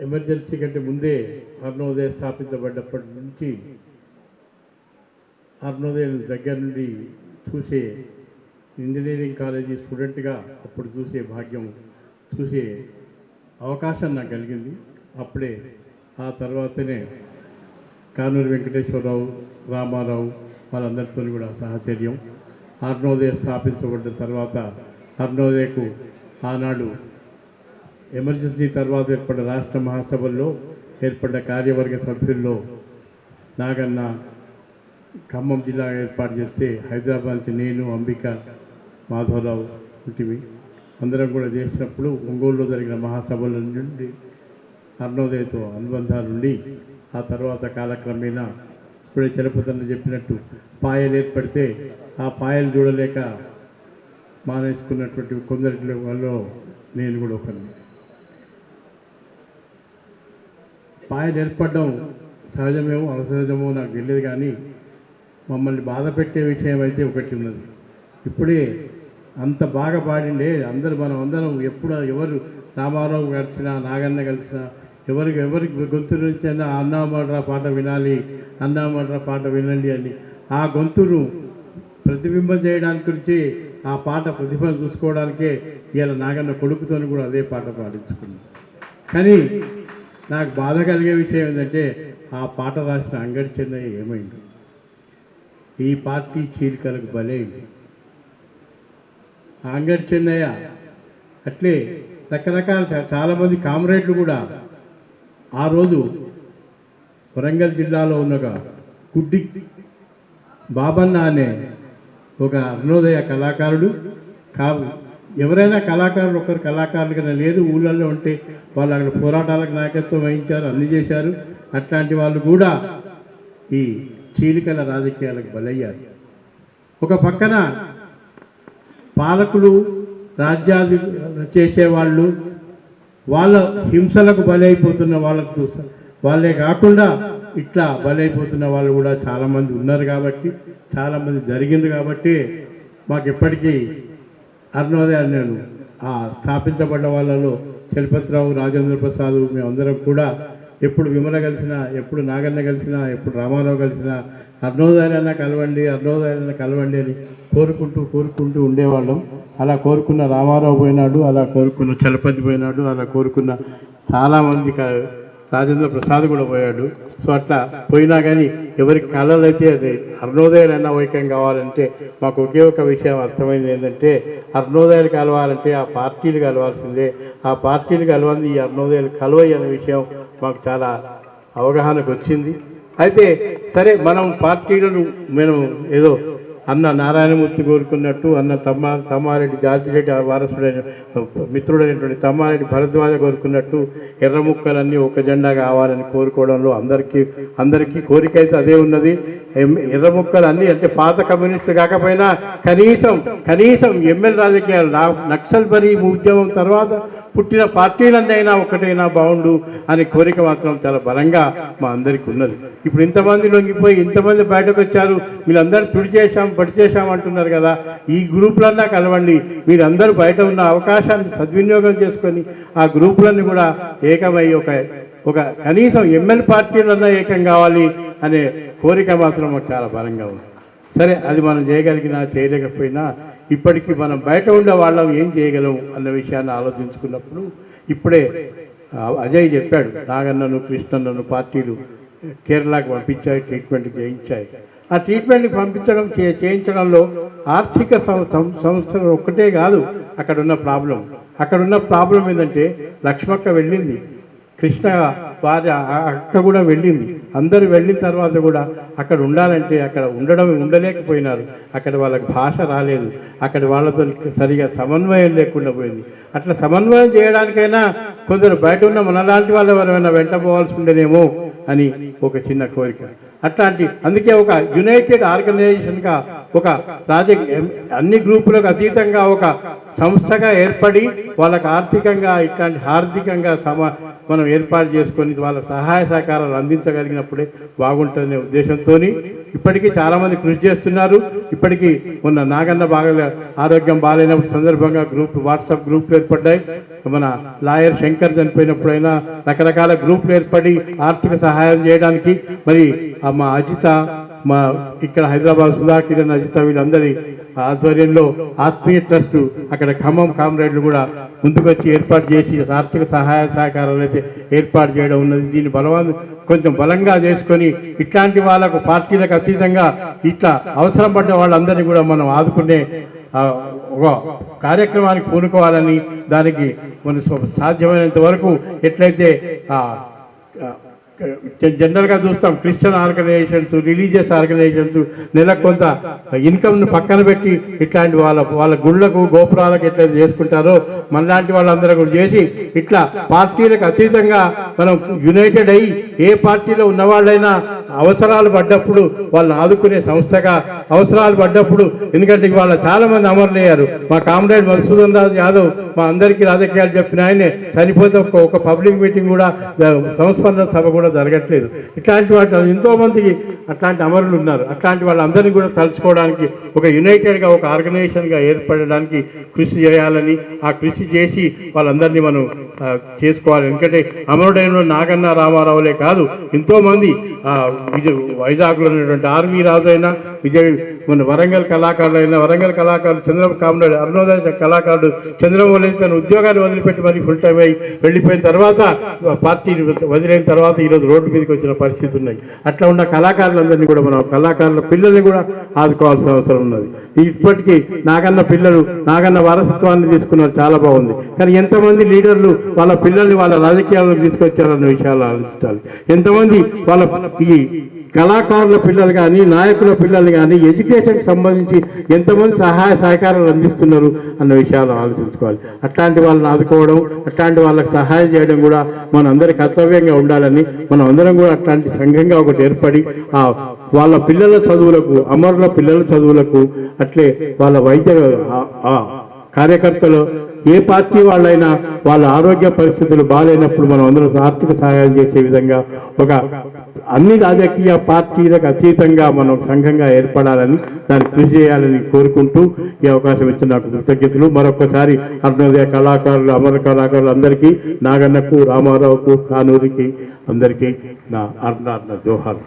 Emergency కంటే ముందే అరుణోదయ స్థాపించబడ్డప్పటి నుంచి అరుణోదయం దగ్గర నుండి చూసే ఇంజనీరింగ్ కాలేజీ స్టూడెంట్గా అప్పుడు చూసే భాగ్యం చూసే అవకాశం నాకు కలిగింది. అప్పుడే ఆ తర్వాతనే కానూరు వెంకటేశ్వరరావు, రామారావు వాళ్ళందరితో కూడా సహచర్యం. అరుణోదయ స్థాపించబడ్డ తర్వాత అరుణోదయకు ఆనాడు ఎమర్జెన్సీ తర్వాత ఏర్పడ్డ రాష్ట్ర మహాసభల్లో ఏర్పడ్డ కార్యవర్గ సభ్యుల్లో నాగన్న ఖమ్మం జిల్లా ఏర్పాటు చేస్తే హైదరాబాద్ నుంచి నేను, అంబిక, మాధవరావు ఉంటివి. అందరం కూడా చేసినప్పుడు ఒంగోలులో జరిగిన మహాసభల నుండి అరుణోదయతో అనుబంధాలుండి ఆ తర్వాత కాలక్రమేణా ఇప్పుడే చలపతన్న చెప్పినట్టు పాయలు ఏర్పడితే ఆ పాయలు చూడలేక మానేసుకున్నటువంటి కొందరి వల్ల నేను కూడా ఒకరిని. పాయలు ఏర్పడడం సహజమేమో అవసరమో నాకు తెలియదు, కానీ మమ్మల్ని బాధ పెట్టే విషయం అయితే ఒకటి ఉన్నది. ఇప్పుడే అంత బాగా పాడిండే మనం అందరం ఎప్పుడు ఎవరు రామారావు కలిసినా, నాగన్న కలిసినా, ఎవరికి గొంతు నుంచి అయినా అన్నామడ్రా పాట వినాలి, అన్నామడ్రా పాట వినండి అని ఆ గొంతును ప్రతిబింబం చేయడానికి గురించి ఆ పాట ప్రతిభను చూసుకోవడానికే ఇలా నాగన్న కొడుకుతో కూడా అదే పాట పాడించుకున్నాం. కానీ నాకు బాధ కలిగే విషయం ఏంటంటే ఆ పాట రాసిన అంగడి చెన్నయ్య ఏమైంది, ఈ పార్టీ చీలికలకు బలైంది. ఆ అంగడి చెన్నయ్య అట్లే రకరకాల చాలామంది కామ్రేడ్లు కూడా ఆ రోజు వరంగల్ జిల్లాలో ఉన్న గుడ్డి బాబన్న అనే ఒక అరుణోదయ కళాకారుడు ఎవరైనా కళాకారులు ఒకరు కళాకారులు కదా లేదు, ఊళ్ళల్లో ఉంటే వాళ్ళు అక్కడ పోరాటాలకు నాయకత్వం వహించారు, అన్ని చేశారు. అట్లాంటి వాళ్ళు కూడా ఈ చీలికల రాజకీయాలకు బలయ్యారు. ఒక పక్కన పాలకులు, రాజ్యాధి చేసేవాళ్ళు వాళ్ళ హింసలకు బలైపోతున్న వాళ్ళే కాకుండా ఇట్లా బలైపోతున్న వాళ్ళు కూడా చాలామంది ఉన్నారు. కాబట్టి చాలామంది జరిగింది. కాబట్టి మాకు ఎప్పటికీ అరుణోదయ నేను ఆ స్థాపించబడ్డ వాళ్ళలో చలపతిరావు, రాజేంద్ర ప్రసాద్ మేమందరం కూడా ఎప్పుడు విమల కలిసినా, ఎప్పుడు నాగన్న కలిసినా, ఎప్పుడు రామారావు కలిసినా అరుణోదయాలన్నా కలవండి, అరుణోదయాలన్నా కలవండి అని కోరుకుంటూ ఉండేవాళ్ళం. అలా కోరుకున్న రామారావు పోయినాడు, అలా కోరుకున్న చలపతి పోయినాడు, అలా కోరుకున్న చాలామంది రాజేంద్ర ప్రసాద్ కూడా పోయాడు. సో అట్లా పోయినా కానీ ఎవరికి కళలు అయితే అది అరుణోదయాలన్నా వైకం కావాలంటే మాకు ఒకే ఒక విషయం అర్థమైంది ఏంటంటే అరుణోదయాలు కలవాలంటే ఆ పార్టీలు కలవాల్సిందే. ఆ పార్టీలు కలవంది ఈ అరుణోదయాలు కలవయి అనే విషయం మాకు చాలా అవగాహనకు వచ్చింది. అయితే సరే, మనం పార్టీలను ఏదో అన్న నారాయణమూర్తి కోరుకున్నట్టు, అన్న తమ్మారెడ్డి జార్జిరెడ్డి వారసుడైన మిత్రుడైనటువంటి తమ్మారెడ్డి భరద్వాజ కోరుకున్నట్టు ఎర్రముక్కలన్నీ ఒక జెండా కావాలని కోరుకోవడంలో అందరికీ కోరిక అయితే అదే ఉన్నది. ఎర్రముక్కలు అన్నీ అంటే పాత కమ్యూనిస్టులు కాకపోయినా కనీసం ఎమ్మెల్యే రాజకీయాలు నక్సల్బరీ ఉద్యమం తర్వాత పుట్టిన పార్టీలన్నీ అయినా ఒకటైనా బాగుండు అనే కోరిక మాత్రం చాలా బలంగా మా అందరికీ ఉన్నది. ఇప్పుడు ఇంతమంది లొంగిపోయి ఇంతమంది బయటకు వచ్చారు, వీళ్ళందరూ పడి చేశాం అంటున్నారు కదా, ఈ గ్రూపులన్నా కలవండి. మీరందరూ బయట ఉన్న అవకాశాన్ని సద్వినియోగం చేసుకొని ఆ గ్రూపులన్నీ కూడా ఏకమై ఒక కనీసం ఎమ్మెల్యే పార్టీలన్నా ఏకం కావాలి అనే కోరిక మాత్రం మాకు చాలా బలంగా ఉంది. సరే, అది మనం చేయగలిగినా చేయలేకపోయినా ఇప్పటికీ మనం బయట ఉండే వాళ్ళం ఏం చేయగలం అన్న విషయాన్ని ఆలోచించుకున్నప్పుడు ఇప్పుడే అజయ్ చెప్పాడు, నాగన్నను, కృష్ణన్నను పార్టీలు కేరళకు పంపించాయి, ట్రీట్మెంట్ చేయించాయి. ఆ ట్రీట్మెంట్కి చేయించడంలో ఆర్థిక సంస్థలు ఒక్కటే కాదు అక్కడున్న ప్రాబ్లం ఏంటంటే లక్ష్మక్క వెళ్ళింది, కృష్ణ వారి అక్క కూడా వెళ్ళింది. అందరూ వెళ్ళిన తర్వాత కూడా అక్కడ ఉండాలంటే అక్కడ ఉండలేకపోయినారు. అక్కడ వాళ్ళకి భాష రాలేదు, అక్కడ వాళ్ళతో సరిగా సమన్వయం లేకుండా పోయింది. అట్లా సమన్వయం చేయడానికైనా కొందరు బయట ఉన్న మనలాంటి వాళ్ళు ఎవరైనా వెంట పోవాల్సి ఉండేనేమో అని ఒక చిన్న కోరిక. అందుకే ఒక యునైటెడ్ ఆర్గనైజేషన్గా ఒక అన్ని గ్రూపులకు అతీతంగా ఒక సంస్థగా ఏర్పడి వాళ్ళకి ఆర్థికంగా ఆర్థికంగా మనం ఏర్పాటు చేసుకొని వాళ్ళ సహాయ సహకారాలు అందించగలిగినప్పుడే బాగుంటుందనే ఉద్దేశంతో ఇప్పటికీ చాలామంది కృషి చేస్తున్నారు. ఇప్పటికీ మొన్న నాగన్న బాగా ఆరోగ్యం బాగాలేనప్పుడు సందర్భంగా వాట్సాప్ గ్రూపులు ఏర్పడ్డాయి. మన లాయర్ శంకర్ చనిపోయినప్పుడైనా రకరకాల గ్రూపులు ఏర్పడి ఆర్థిక సహాయం చేయడానికి మరి మా అజిత, మా ఇక్కడ హైదరాబాద్ సుధాకిరణ్, అజిత వీళ్ళందరి ఆధ్వర్యంలో ఆత్మీయ ట్రస్ట్ అక్కడ ఖమ్మం కామ్రేడ్లు కూడా ముందుకొచ్చి ఏర్పాటు చేసి ఆర్థిక సహాయ సహకారాలు అయితే ఏర్పాటు చేయడం ఉన్నది. దీన్ని కొంచెం బలంగా చేసుకొని ఇట్లాంటి వాళ్ళకు పార్టీలకు అతీతంగా ఇట్లా అవసరం పడ్డ వాళ్ళందరినీ కూడా మనం ఆదుకునే ఒక కార్యక్రమానికి పూనుకోవాలని, దానికి మన సాధ్యమైనంత వరకు ఎట్లయితే జనరల్గా చూస్తాం క్రిస్టియన్ ఆర్గనైజేషన్స్, రిలీజియస్ ఆర్గనైజేషన్స్ నెలకు కొంత ఇన్కమ్ను పక్కన పెట్టి ఇట్లాంటి వాళ్ళ గుళ్ళకు గోపురాలకు ఎట్లయితే చేసుకుంటారో మనలాంటి వాళ్ళందరూ కూడా చేసి ఇట్లా పార్టీలకు అతీతంగా మనం యునైటెడ్ అయ్యి ఏ పార్టీలో ఉన్నవాళ్ళైనా అవసరాలు పడ్డప్పుడు వాళ్ళని ఆదుకునే సంస్థగా, అవసరాలు పడ్డప్పుడు, ఎందుకంటే ఇవాళ చాలామంది అమరులయ్యారు. మా కామ్రేడ్ మధుసూదన్ రాజు యాదవ్ మా అందరికీ రాజకీయాలు చెప్పిన ఆయనే చనిపోతే ఒక పబ్లిక్ మీటింగ్ కూడా, సంస్మరణ సభ కూడా జరగట్లేదు. ఇట్లాంటి వాటి ఎంతోమందికి అట్లాంటి అమరులు ఉన్నారు. అట్లాంటి వాళ్ళందరినీ కూడా తలుచుకోవడానికి ఒక యునైటెడ్గా ఒక ఆర్గనైజేషన్గా ఏర్పడడానికి కృషి చేయాలని, ఆ కృషి చేసి వాళ్ళందరినీ మనం చేసుకోవాలి. ఎందుకంటే అమరుడైన నాగన్న రామారావులే కాదు, ఎంతోమంది వైజాగ్లో ఉన్నటువంటి ఆర్వి రాజు అయినా, మన వరంగల్ కళాకారులైనా, వరంగల్ కళాకారులు చంద్రకామరాడు అరుణోదయ కళాకారుడు చంద్రమౌళి తన ఉద్యోగాన్ని వదిలిపెట్టి మరి ఫుల్ టైం అయ్యి వెళ్ళిపోయిన తర్వాత, పార్టీ వదిలేన తర్వాత ఈరోజు రోడ్డు మీదకి వచ్చిన పరిస్థితి ఉన్నాయి. అట్లా ఉన్న కళాకారులందరినీ కూడా మనం కళాకారుల పిల్లల్ని కూడా ఆదుకోవాల్సిన అవసరం ఉన్నది. ఇప్పటికీ నాగన్న పిల్లలు నాగన్న వారసత్వాన్ని తీసుకున్నారు, చాలా బాగుంది. కానీ ఎంతమంది లీడర్లు వాళ్ళ పిల్లల్ని వాళ్ళ రాజకీయాలను తీసుకొచ్చారన్న విషయాలు ఆలోచించాలి. ఎంతమంది వాళ్ళ ఈ కళాకారుల పిల్లలు కానీ, నాయకుల పిల్లలు కానీ ఎడ్యుకేషన్కి సంబంధించి ఎంతమంది సహాయ సహకారాలు అందిస్తున్నారు అన్న విషయాలు ఆలోచించుకోవాలి. అట్లాంటి వాళ్ళని ఆదుకోవడం, అట్లాంటి వాళ్ళకి సహాయం చేయడం కూడా మన అందరి కర్తవ్యంగా ఉండాలని, మనం అందరం కూడా అట్లాంటి సంఘంగా ఒకటి ఏర్పడి వాళ్ళ పిల్లల చదువులకు, అమరుల పిల్లల చదువులకు, అట్లే వాళ్ళ వైద్య కార్యకర్తలు ఏ పార్టీ వాళ్ళైనా వాళ్ళ ఆరోగ్య పరిస్థితులు బాగాలేనప్పుడు మనం అందరం ఆర్థిక సహాయం చేసే విధంగా ఒక అన్ని రాజకీయ పార్టీలకు అతీతంగా మనం సంఘంగా ఏర్పడాలని, దాన్ని కృషి చేయాలని కోరుకుంటూ ఈ అవకాశం ఇచ్చిన నాకు కృతజ్ఞతలు. మరొకసారి అరుణోదయ కళాకారులు, అమర కళాకారులు అందరికీ, నాగన్నకు, రామారావుకు, కానూరికి అందరికీ నా అర్ణ జోహార్.